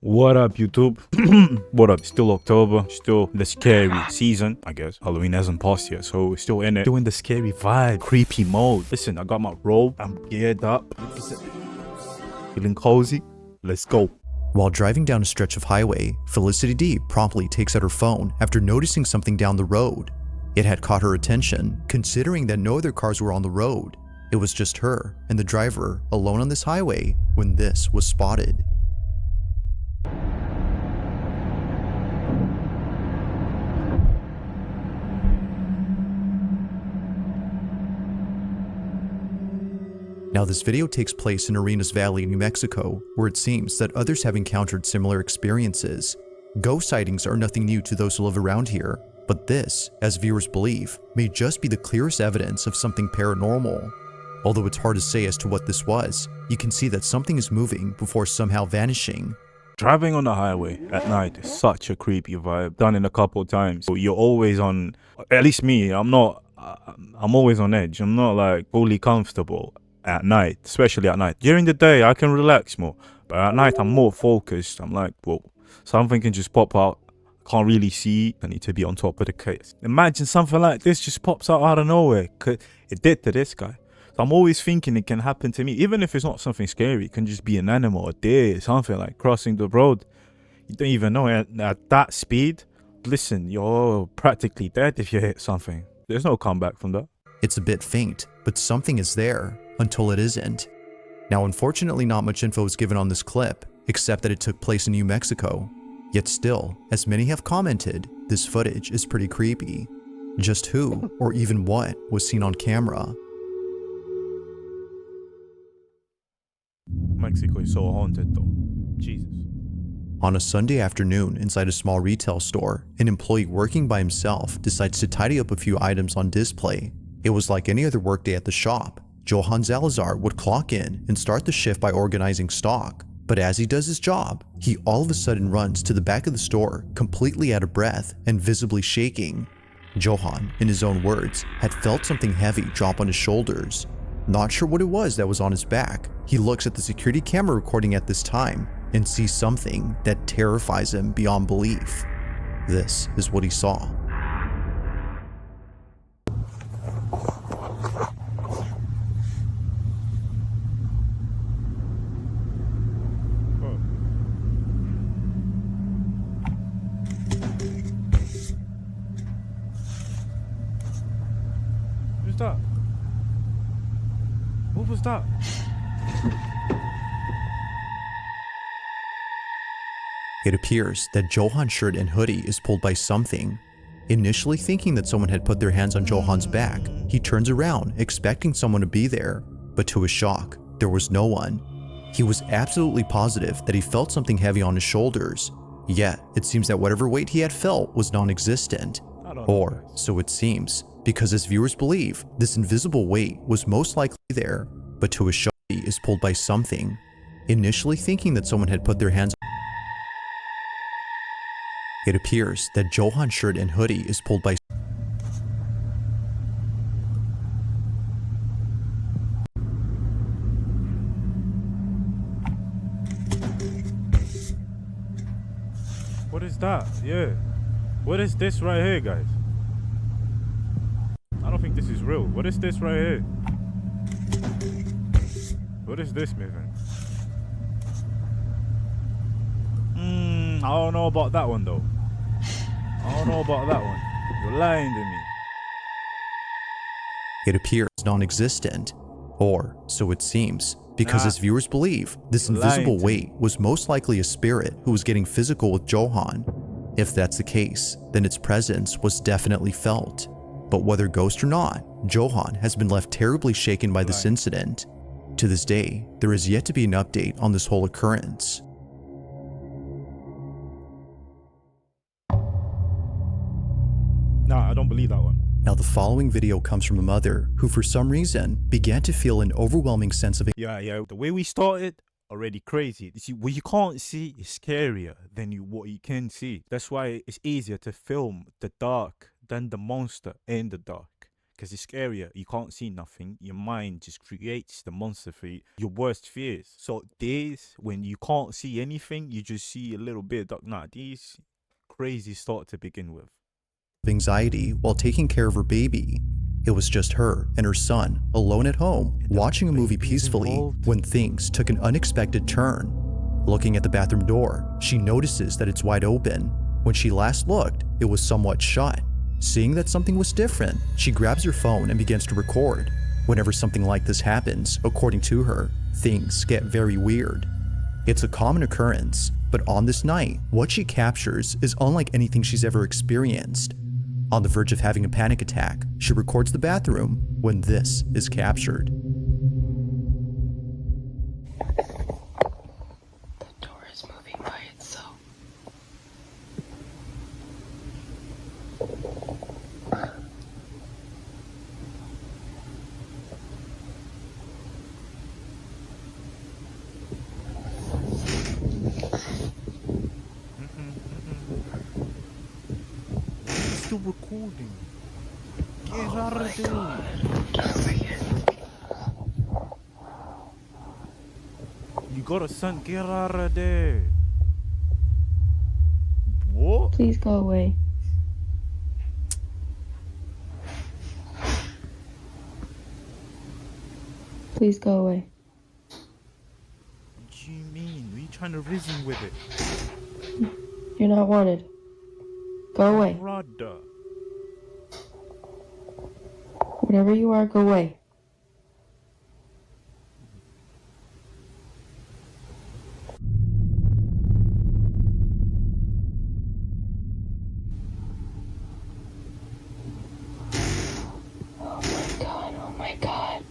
What up, YouTube? What up? Still October, still the scary season, I guess. Halloween hasn't passed yet, so we're still in it. Doing the scary vibe, creepy mode. Listen, I got my robe, I'm geared up. Feeling cozy. Let's go. While driving down a stretch of highway, Felicity D promptly takes out her phone after noticing something down the road. It had caught her attention, considering that no other cars were on the road. It was just her and the driver alone on this highway when this was spotted. Now, this video takes place in Arenas Valley, New Mexico, where it seems that others have encountered similar experiences. Ghost sightings are nothing new to those who live around here, but this, as viewers believe, may just be the clearest evidence of something paranormal. Although it's hard to say as to what this was, you can see that something is moving before somehow vanishing. Driving on the highway at night is such a creepy vibe. Done it a couple of times. So you're always on, at least me, I'm always on edge. I'm not like fully comfortable at night, especially at night. During the day, I can relax more, but at night, I'm more focused. I'm like, well, something can just pop out. I can't really see. I need to be on top of the case. Imagine something like this just pops out of nowhere. It did to this guy. So I'm always thinking it can happen to me. Even if it's not something scary, it can just be an animal, a deer, something like crossing the road. You don't even know at that speed. Listen, you're practically dead if you hit something. There's no comeback from that. It's a bit faint, but something is there until it isn't. Now, unfortunately, not much info is given on this clip, except that it took place in New Mexico. Yet still, as many have commented, this footage is pretty creepy. Just who, or even what, was seen on camera? Mexico is so haunted though. Jesus. On a Sunday afternoon inside a small retail store, an employee working by himself decides to tidy up a few items on display. It was like any other workday at the shop. Johann Salazar would clock in and start the shift by organizing stock. But as he does his job, he all of a sudden runs to the back of the store, completely out of breath and visibly shaking. Johann, in his own words, had felt something heavy drop on his shoulders. Not sure what it was that was on his back, he looks at the security camera recording at this time and sees something that terrifies him beyond belief. This is what he saw. Who's that? What was that? It appears that Johann's shirt and hoodie is pulled by something. Initially thinking that someone had put their hands on Johann's back, he turns around expecting someone to be there, but to his shock, there was no one. He was absolutely positive that he felt something heavy on his shoulders, yet it seems that whatever weight he had felt was non-existent. Or so it seems, because as viewers believe, this invisible weight was most likely there, but to his shock, he is pulled by something. Initially thinking that someone had put their hands It appears that Johann's shirt and hoodie is pulled by What is that? Yeah. What is this right here, guys? I don't think this is real. What is this right here? What is this moving? I don't know about that one though. I don't know about that one. You're lying to me. It appears non-existent, or so it seems, because as viewers believe, this invisible weight was most likely a spirit who was getting physical with Johann. If that's the case, then its presence was definitely felt. But whether ghost or not, Johann has been left terribly shaken by this incident. To this day, there is yet to be an update on this whole occurrence. Nah, I don't believe that one. Now, the following video comes from a mother who for some reason began to feel an overwhelming sense of Yeah. The way we started, already crazy. You see, what you can't see is scarier than what you can see. That's why it's easier to film the dark than the monster in the dark. because it's scarier. You can't see nothing. Your mind just creates the monster for you, your worst fears. So these, when you can't see anything, you just see a little bit of dark. Nah, these crazy start to begin with. Anxiety while taking care of her baby. It was just her and her son alone at home, watching a movie peacefully when things took an unexpected turn. Looking at the bathroom door, she notices that it's wide open. When she last looked, it was somewhat shut. Seeing that something was different, she grabs her phone and begins to record. Whenever something like this happens, according to her, things get very weird. It's a common occurrence, but on this night, what she captures is unlike anything she's ever experienced. On the verge of having a panic attack, she records the bathroom when this is captured. The door is moving by itself. Still recording. Get out of there. You got a son. Get out of there. What? Please go away. Please go away. What do you mean? Are you trying to reason with it? You're not wanted. Go away. Brother. Whatever you are, go away. Oh my god, oh my god.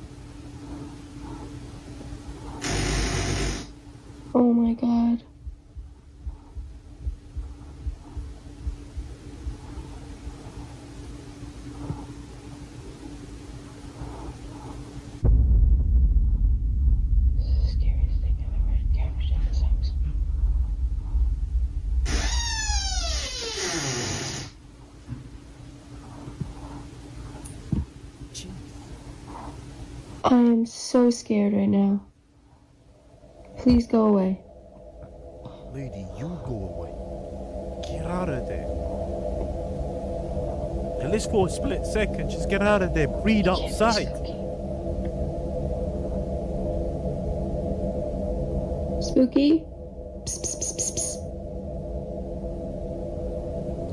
Oh my god. Scariest thing I've ever encountered in this house. I am so scared right now. Please go away. Lady, you go away. Get out of there. At least for a split second, just get out of there. Breathe outside. Spooky? Psst, psst, psst, psst, psst.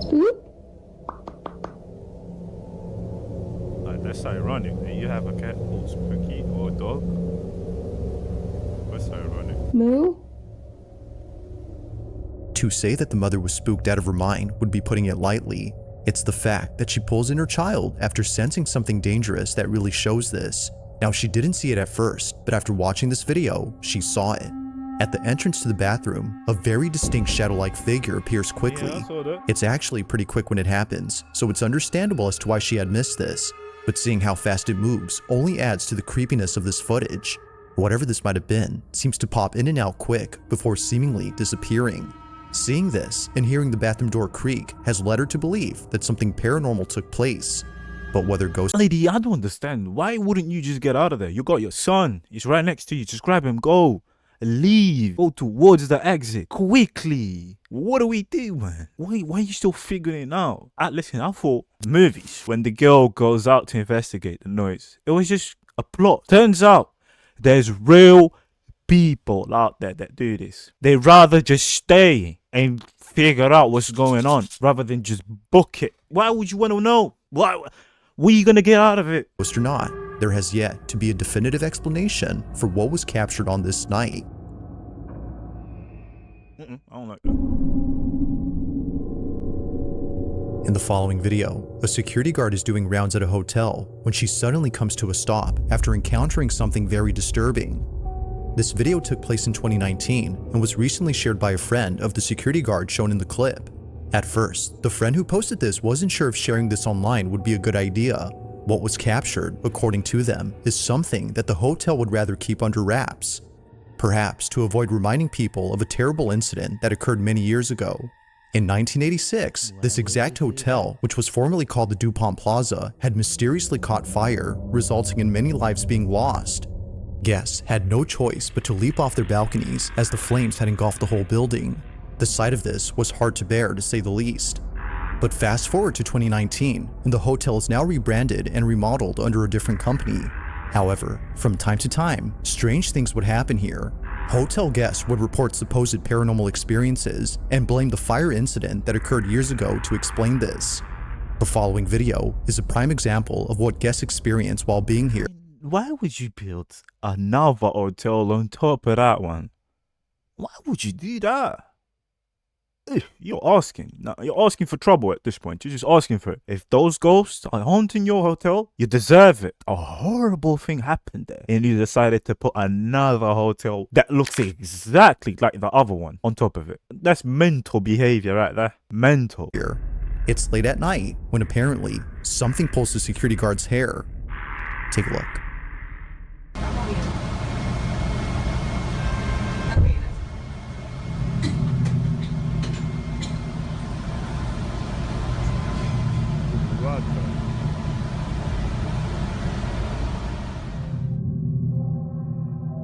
Spook? Like, that's ironic. You have a cat called Spooky or a dog. That's ironic. Moo? To say that the mother was spooked out of her mind would be putting it lightly. It's the fact that she pulls in her child after sensing something dangerous that really shows this. Now, she didn't see it at first, but after watching this video, she saw it. At the entrance to the bathroom, a very distinct shadow-like figure appears quickly. Yeah, I saw that. It's actually pretty quick when it happens, so it's understandable as to why she had missed this. But seeing how fast it moves only adds to the creepiness of this footage. Whatever this might have been seems to pop in and out quick before seemingly disappearing. Seeing this and hearing the bathroom door creak has led her to believe that something paranormal took place. But whether ghosts— Lady, I don't understand. Why wouldn't you just get out of there? You got your son. He's right next to you. Just grab him. Go. Leave. Go towards the exit. Quickly. What do we do, man? Why are you still figuring it out? Listen, I thought movies, when the girl goes out to investigate the noise, it was just a plot. Turns out there's real people out there that do this. They rather just stay and figure out what's going on rather than just book it. Why would you want to know? What are you going to get out of it? or not, there has yet to be a definitive explanation for what was captured on this night. I don't like that. In the following video, a security guard is doing rounds at a hotel when she suddenly comes to a stop after encountering something very disturbing. This video took place in 2019 and was recently shared by a friend of the security guard shown in the clip. At first, the friend who posted this wasn't sure if sharing this online would be a good idea. What was captured, according to them, is something that the hotel would rather keep under wraps, perhaps to avoid reminding people of a terrible incident that occurred many years ago. In 1986, this exact hotel, which was formerly called the DuPont Plaza, had mysteriously caught fire, resulting in many lives being lost. Guests had no choice but to leap off their balconies as the flames had engulfed the whole building. The sight of this was hard to bear, to say the least. But fast forward to 2019, and the hotel is now rebranded and remodeled under a different company. However, from time to time, strange things would happen here. Hotel guests would report supposed paranormal experiences and blame the fire incident that occurred years ago to explain this. The following video is a prime example of what guests experience while being here. Why would you build another hotel on top of that one? Why would you do that? You're asking for trouble at this point. You're just asking for it. If those ghosts are haunting your hotel, you deserve it. A horrible thing happened there, and you decided to put another hotel that looks exactly like the other one on top of it. That's mental behavior right there. Mental. It's late at night when apparently something pulls the security guard's hair. Take a look.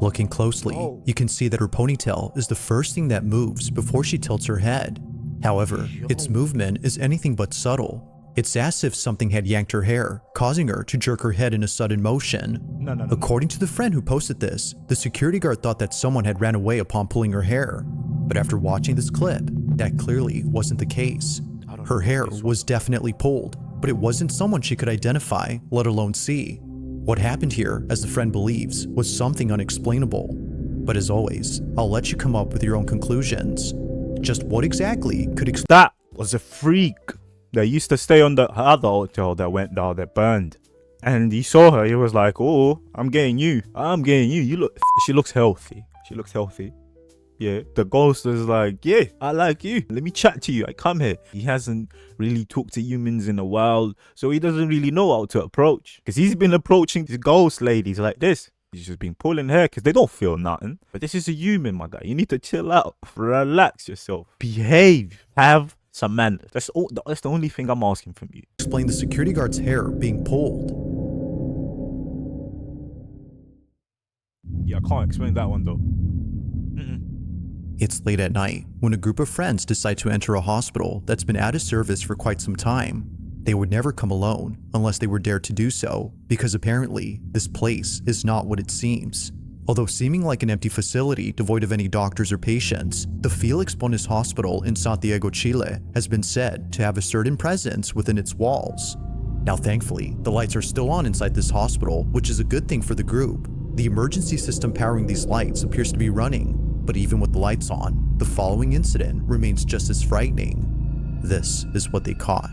Looking closely, you can see that her ponytail is the first thing that moves before she tilts her head. However, its movement is anything but subtle. It's as if something had yanked her hair, causing her to jerk her head in a sudden motion. No. According to the friend who posted this, the security guard thought that someone had ran away upon pulling her hair. But after watching this clip, that clearly wasn't the case. Her hair was definitely pulled, but it wasn't someone she could identify, let alone see. What happened here, as the friend believes, was something unexplainable. But as always, I'll let you come up with your own conclusions. Just what exactly could That was a freak that used to stay on the other hotel that went down, that burned. And he saw her, he was like, oh, I'm getting you. She looks healthy. She looks healthy. Yeah, the ghost is like, yeah, I like you. Let me chat to you. I come here. He hasn't really talked to humans in a while, so he doesn't really know how to approach. Because he's been approaching these ghost ladies like this. He's just been pulling hair because they don't feel nothing. But this is a human, my guy. You need to chill out. Relax yourself. Behave. Have some manners. That's the only thing I'm asking from you. explain the security guard's hair being pulled? Yeah, I can't explain that one though. It's late at night when a group of friends decide to enter a hospital that's been out of service for quite some time. They would never come alone unless they were dared to do so, because apparently this place is not what it seems. Although seeming like an empty facility devoid of any doctors or patients, the Felix Bonis Hospital in Santiago, Chile has been said to have a certain presence within its walls. Now thankfully, the lights are still on inside this hospital, which is a good thing for the group. The emergency system powering these lights appears to be running, but even with the lights on, the following incident remains just as frightening. This is what they caught.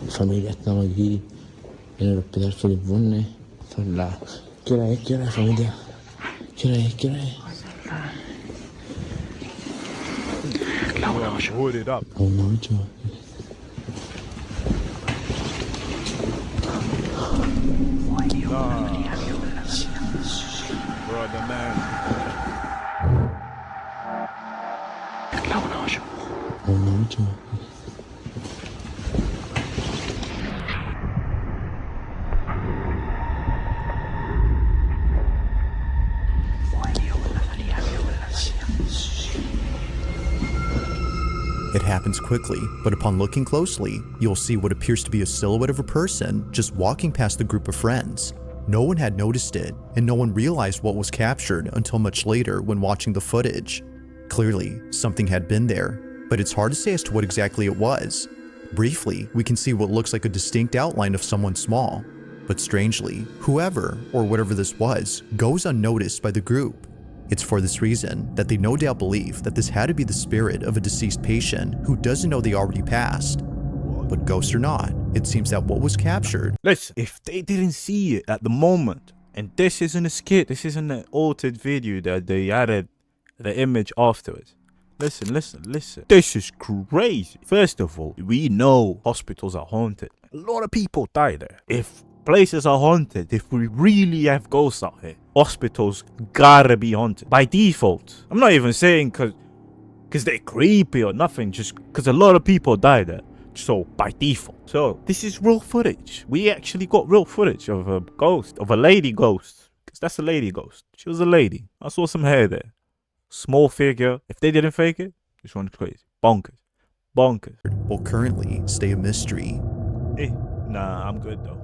Familia, estamos aquí en el hospital Felix Bonis. Son las... ¿Qué hora es, familia? ¿Qué hora es? La 1:08. La 1:08. Brother, man. La 1:08. La 1:08. It happens quickly, but upon looking closely, you'll see what appears to be a silhouette of a person just walking past the group of friends. No one had noticed it, and no one realized what was captured until much later when watching the footage. Clearly, something had been there, but it's hard to say as to what exactly it was. Briefly, we can see what looks like a distinct outline of someone small. But strangely, whoever, or whatever this was, goes unnoticed by the group. It's for this reason that they no doubt believe that this had to be the spirit of a deceased patient who doesn't know they already passed. But ghost or not, it seems that what was captured... Listen, if they didn't see it at the moment, and this isn't a skit, this isn't an altered video that they added the image afterwards. Listen. This is crazy. First of all, we know hospitals are haunted. A lot of people die there. If places are haunted, if we really have ghosts out here, hospitals gotta be haunted by default. I'm not even saying because they're creepy or nothing, just because a lot of people die there. So by default. So this is real footage. We actually got real footage of a ghost, of a lady ghost. Because that's a lady ghost. She was a lady. I saw some hair there. Small figure. If they didn't fake it, this one's crazy. Bonkers. Will currently stay a mystery. Nah, I'm good though.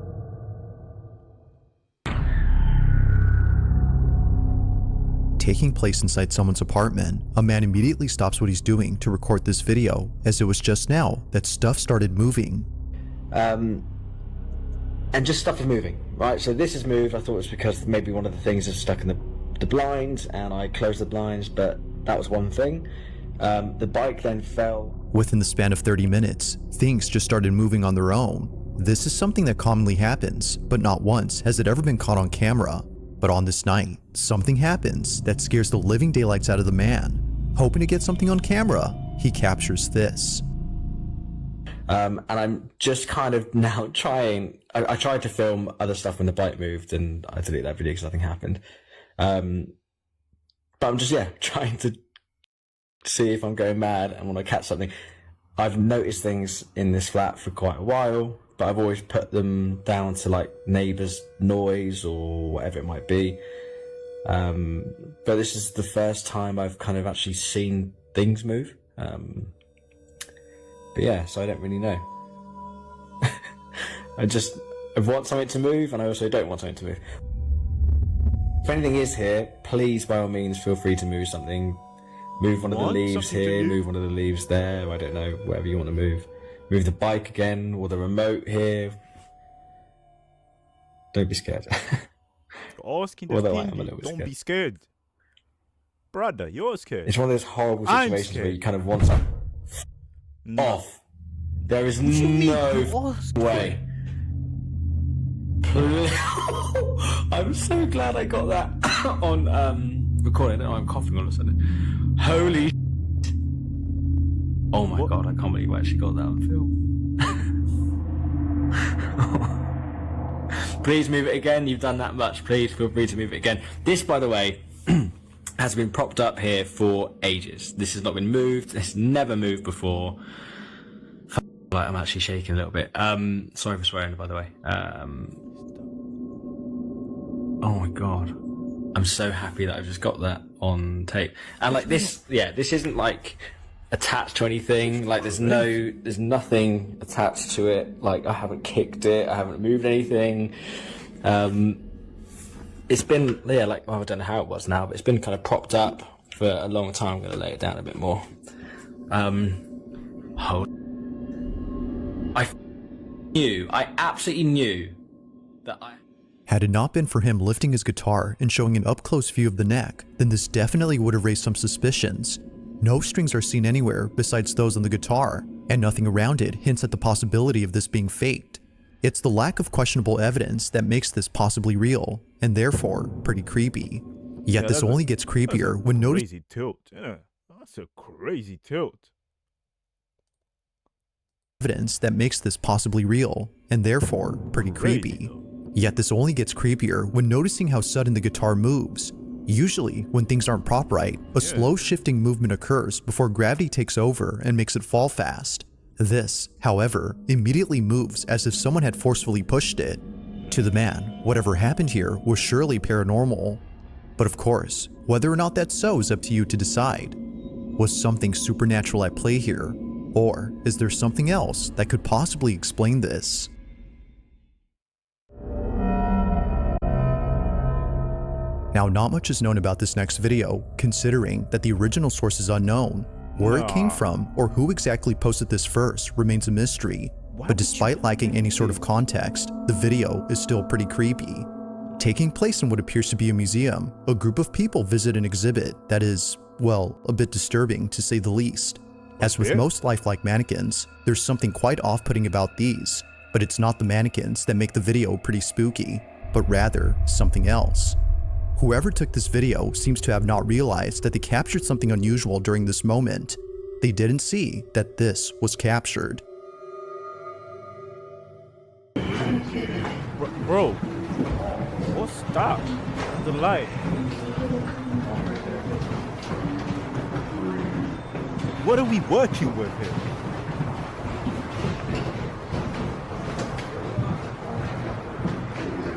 Taking place inside someone's apartment, a man immediately stops what he's doing to record this video, as it was just now that stuff started moving. And just stuff is moving, right? So this has moved. I thought it was because maybe one of the things is stuck in the blinds, and I closed the blinds, but that was one thing. The bike then fell. Within the span of 30 minutes, things just started moving on their own. This is something that commonly happens, but not once has it ever been caught on camera. But on this night, something happens that scares the living daylights out of the man. Hoping to get something on camera, he captures this. And I'm just kind of now trying. I tried to film other stuff when the bike moved, and I deleted that video because nothing happened. But I'm just trying to see if I'm going mad and want to catch something. I've noticed things in this flat for quite a while, but I've always put them down to like neighbours' noise or whatever it might be. But this is the first time I've kind of actually seen things move. But yeah, so I don't really know. I want something to move, and I also don't want something to move. If anything is here, please by all means feel free to move something. Move one of the leaves here, move one of the leaves there, I don't know, whatever you want to move. Move the bike again, or the remote here. Don't be scared. Asking Although I am a little bit don't scared. be scared. Brother, you're scared. It's one of those horrible I'm situations scared. where you kind of want something off. There is no way. I'm so glad I got that on recording. I'm coughing all of a sudden. Holy oh my god, I can't believe I actually got that on film. Please move it again. You've done that much. Please feel free to move it again. This, by the way, has been propped up here for ages. This has not been moved. It's never moved before. I'm actually shaking a little bit. Sorry for swearing, by the way. Oh my god, I'm so happy that I've just got that on tape. And like this, this isn't like attached to anything. Like there's nothing attached to it. Like I haven't kicked it, I haven't moved anything. It's been I don't know how it was now, but it's been kind of propped up for a long time. I'm gonna lay it down a bit more. I absolutely knew that Had it not been for him lifting his guitar and showing an up-close view of the neck, then this definitely would have raised some suspicions. No strings are seen anywhere besides those on the guitar, and nothing around it hints at the possibility of this being faked. It's the lack of questionable evidence that makes this possibly real, and therefore pretty creepy. Yet this only gets creepier when noticing crazy tilt. Yeah, that's a crazy tilt. Evidence that makes this possibly real, and therefore pretty creepy. Yet this only gets creepier when noticing how sudden the guitar moves. Usually, when things aren't prop right, a slow shifting movement occurs before gravity takes over and makes it fall fast. This, however, immediately moves as if someone had forcefully pushed it. To the man, whatever happened here was surely paranormal. But of course, whether or not that's so is up to you to decide. Was something supernatural at play here? Or is there something else that could possibly explain this? Now, not much is known about this next video, considering that the original source is unknown. Where it came from, or who exactly posted this first, remains a mystery. But despite lacking any sort of context, the video is still pretty creepy. Taking place in what appears to be a museum, a group of people visit an exhibit that is, well, a bit disturbing to say the least. As with most lifelike mannequins, there's something quite off-putting about these, but it's not the mannequins that make the video pretty spooky, but rather something else. Whoever took this video seems to have not realized that they captured something unusual during this moment. They didn't see that this was captured. Bro, what's that? The light. What are we working with here?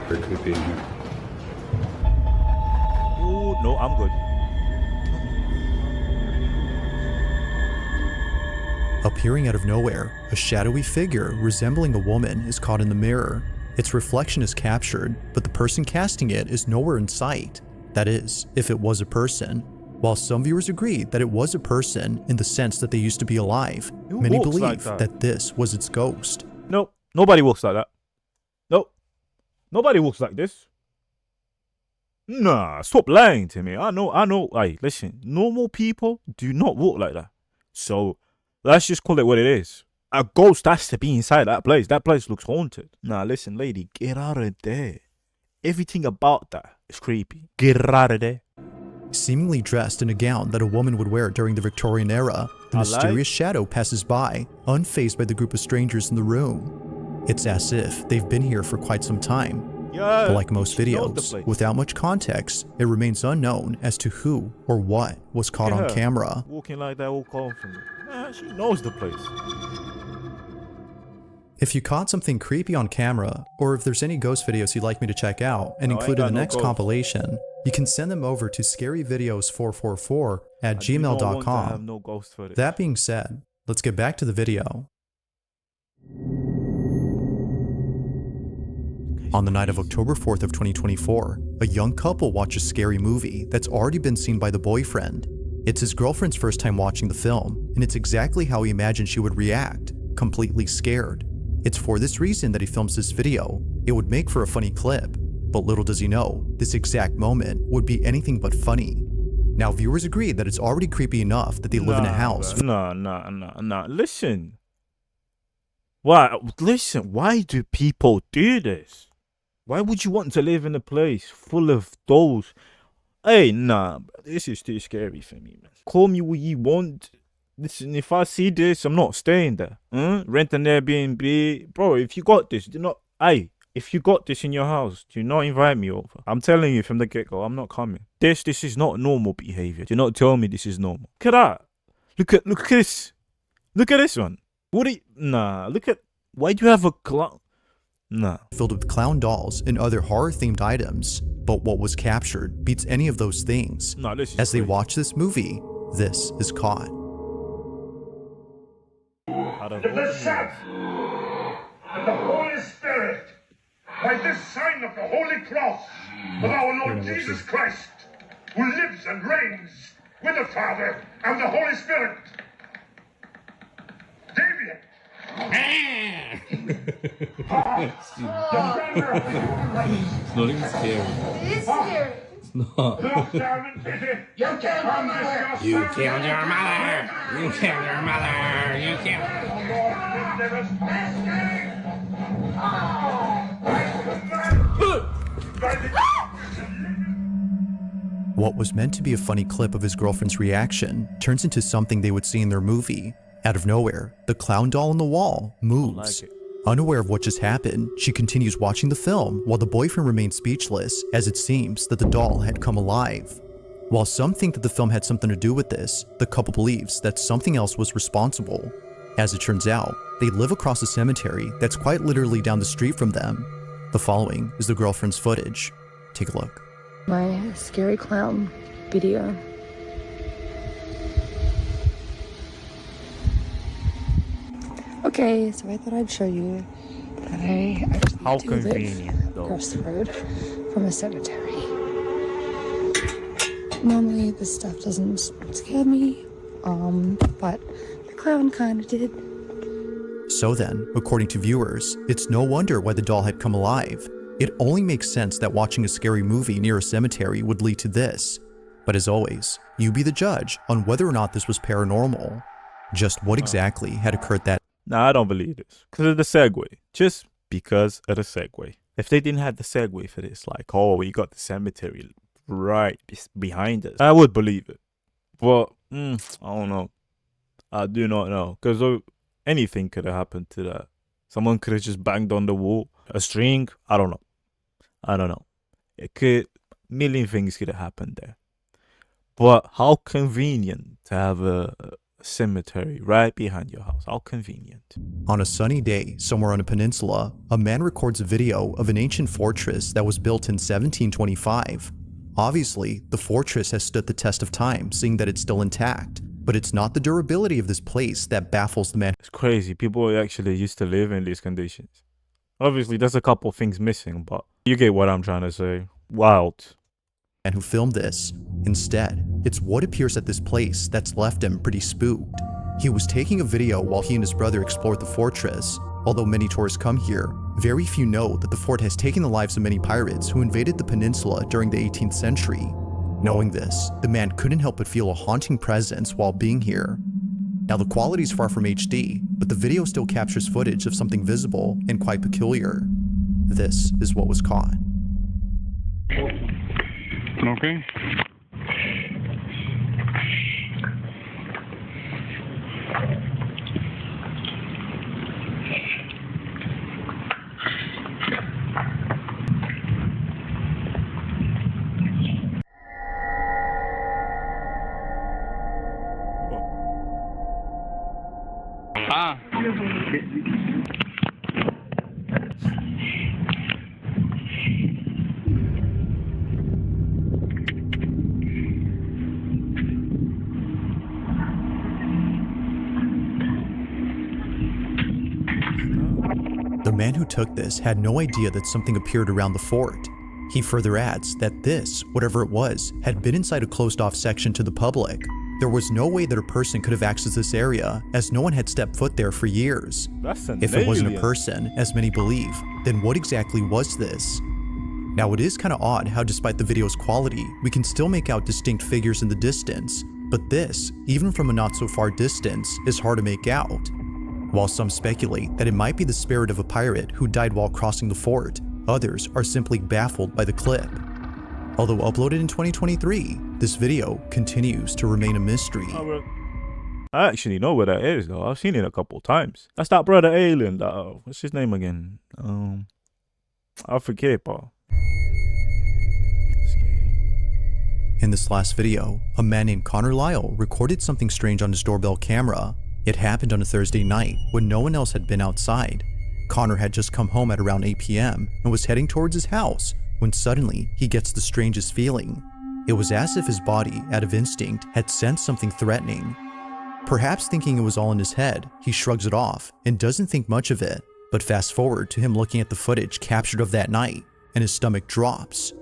Very creepy in here. Oh, no, I'm good. Appearing out of nowhere, a shadowy figure resembling a woman is caught in the mirror. Its reflection is captured, but the person casting it is nowhere in sight. That is, if it was a person. While some viewers agree that it was a person in the sense that they used to be alive, Who many walks believe like that? that this was its ghost. Nope, nobody walks like that. Nope, nobody walks like this. Nah, stop lying to me. I know. Hey, listen, normal people do not walk like that. So, let's just call it what it is. A ghost has to be inside that place. That place looks haunted. Nah, listen, lady, get out of there. Everything about that is creepy. Get out of there. Seemingly dressed in a gown that a woman would wear during the Victorian era, the mysterious shadow passes by, unfazed by the group of strangers in the room. It's as if they've been here for quite some time. Yeah, But like most she knows the videos, place. without much context, it remains unknown as to who or what was caught on Yeah. camera. Walking like that all confident. Nah, she knows the place. If you caught something creepy on camera, or if there's any ghost videos you'd like me to check out and No, I ain't include in got the no next ghosts. compilation, you can send them over to scaryvideos444 at I do not want to have gmail.com. no ghost footage. That being said, let's get back to the video. On the night of October 4th of 2024, a young couple watches a scary movie that's already been seen by the boyfriend. It's his girlfriend's first time watching the film, and it's exactly how he imagined she would react, completely scared. It's for this reason that he films this video. It would make for a funny clip, but little does he know, this exact moment would be anything but funny. Now viewers agree that it's already creepy enough that they live in a house. Nah. Listen. Why? Listen, why do people do this? Why would you want to live in a place full of those? Hey, nah, this is too scary for me, man. Call me what you want. Listen, if I see this, I'm not staying there. Rent an Airbnb. Bro, if you got this, do not... Hey, if you got this in your house, do not invite me over. I'm telling you from the get-go, I'm not coming. This is not normal behavior. Do not tell me this is normal. Look at that. Look at this. Look at this one. Nah, look at... Why do you have a clown? Nah. Filled with clown dolls and other horror-themed items, but what was captured beats any of those things. Nah, this is As they crazy. watch this movie, this is caught. Out of To all the the Son and the Holy Spirit, by this sign of the Holy Cross of our Lord Jesus Christ, who lives and reigns with the Father and the Holy Spirit. David! It's not even scary. It's scary. Look down and pity. You killed my mother. You killed your mother! You killed your mother! You killed... What was meant to be a funny clip of his girlfriend's reaction turns into something they would see in their movie. Out of nowhere, the clown doll on the wall moves. like it. Unaware of what just happened, she continues watching the film while the boyfriend remains speechless, as it seems that the doll had come alive. While some think that the film had something to do with this, the couple believes that something else was responsible. As it turns out, they live across a cemetery that's quite literally down the street from them. The following is the girlfriend's footage. Take a look. My scary clown video. Okay, so I thought I'd show you that I actually How do convenient, live though. across the road from a cemetery. Normally this stuff doesn't scare me, but the clown kind of did. So then, according to viewers, it's no wonder why the doll had come alive. It only makes sense that watching a scary movie near a cemetery would lead to this. But as always, you be the judge on whether or not this was paranormal. Just what exactly had occurred that Nah, I don't believe this. Because of the segue. Just because of the segue. If they didn't have the segue for this, like, oh, we got the cemetery right behind us. I would believe it, but I don't know. I do not know, because anything could have happened to that. Someone could have just banged on the wall. A string, I don't know. It could, million things could have happened there. But how convenient to have a cemetery right behind your house. How convenient. On a sunny day, somewhere on a peninsula, a man records a video of an ancient fortress that was built in 1725. Obviously, the fortress has stood the test of time, seeing that it's still intact. But it's not the durability of this place that baffles the man. It's crazy. People actually used to live in these conditions. Obviously, there's a couple things missing, but you get what I'm trying to say. Wild. And who filmed this. Instead, it's what appears at this place that's left him pretty spooked. He was taking a video while he and his brother explored the fortress. Although many tourists come here, very few know that the fort has taken the lives of many pirates who invaded the peninsula during the 18th century. Knowing this, the man couldn't help but feel a haunting presence while being here. Now the quality is far from HD, but the video still captures footage of something visible and quite peculiar. This is what was caught. Okay. The man who took this had no idea that something appeared around the fort. He further adds that this, whatever it was, had been inside a closed-off section to the public. There was no way that a person could have accessed this area, as no one had stepped foot there for years. If it wasn't a person, as many believe, then what exactly was this? Now it is kind of odd how despite the video's quality, we can still make out distinct figures in the distance, but this, even from a not so far distance, is hard to make out. While some speculate that it might be the spirit of a pirate who died while crossing the fort, others are simply baffled by the clip. Although uploaded in 2023, this video continues to remain a mystery. I actually know where that is though. I've seen it a couple times. That's that brother alien. What's his name again? I forget, bro. In this last video, a man named Connor Lyle recorded something strange on his doorbell camera. It happened on a Thursday night when no one else had been outside. Connor had just come home at around 8 p.m. and was heading towards his house when suddenly he gets the strangest feeling. It was as if his body, out of instinct, had sensed something threatening. Perhaps thinking it was all in his head, he shrugs it off and doesn't think much of it. But fast forward to him looking at the footage captured of that night, and his stomach drops.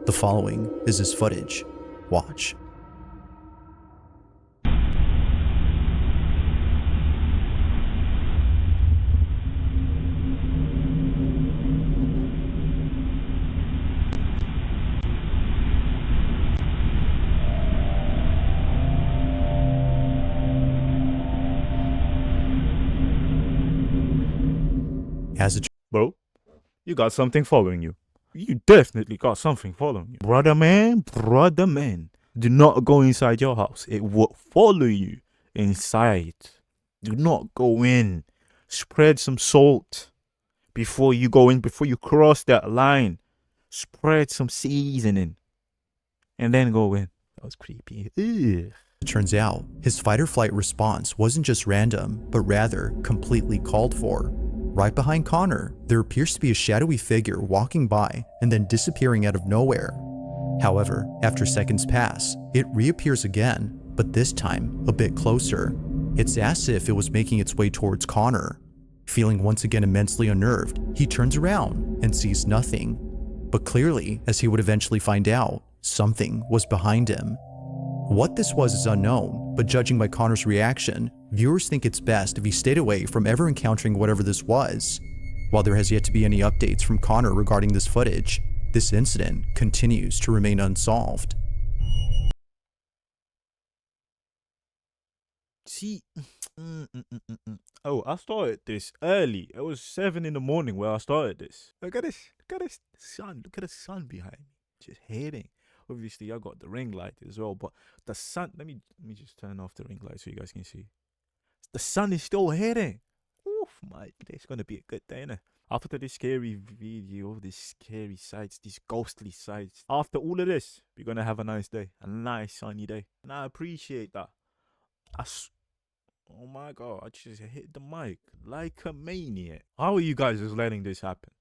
The following is his footage. Watch. Bro, you got something following you. You definitely got something following you. Brother man, do not go inside your house. It will follow you inside. Do not go in. Spread some salt before you go in, before you cross that line. Spread some seasoning and then go in. That was creepy. Ugh. It turns out, his fight or flight response wasn't just random, but rather completely called for. Right behind Connor, there appears to be a shadowy figure walking by and then disappearing out of nowhere. However, after seconds pass, it reappears again, but this time a bit closer. It's as if it was making its way towards Connor. Feeling once again immensely unnerved, he turns around and sees nothing. But clearly, as he would eventually find out, something was behind him. What this was is unknown, but judging by Connor's reaction, viewers think it's best if he stayed away from ever encountering whatever this was. While there has yet to be any updates from Connor regarding this footage, this incident continues to remain unsolved. See, oh, I started this early. It was 7 in the morning where I started this. Look at this sun. Look at the sun behind me, just hitting. Obviously, I got the ring light as well, but the sun. Let me just turn off the ring light so you guys can see. The sun is still hitting. Oof, mate, it's gonna be a good day, innit? After this scary video, these scary sights, these ghostly sights, after all of this, we're gonna have a nice day, a nice sunny day, and I appreciate that. Oh my god, I just hit the mic like a maniac. How are you guys just letting this happen?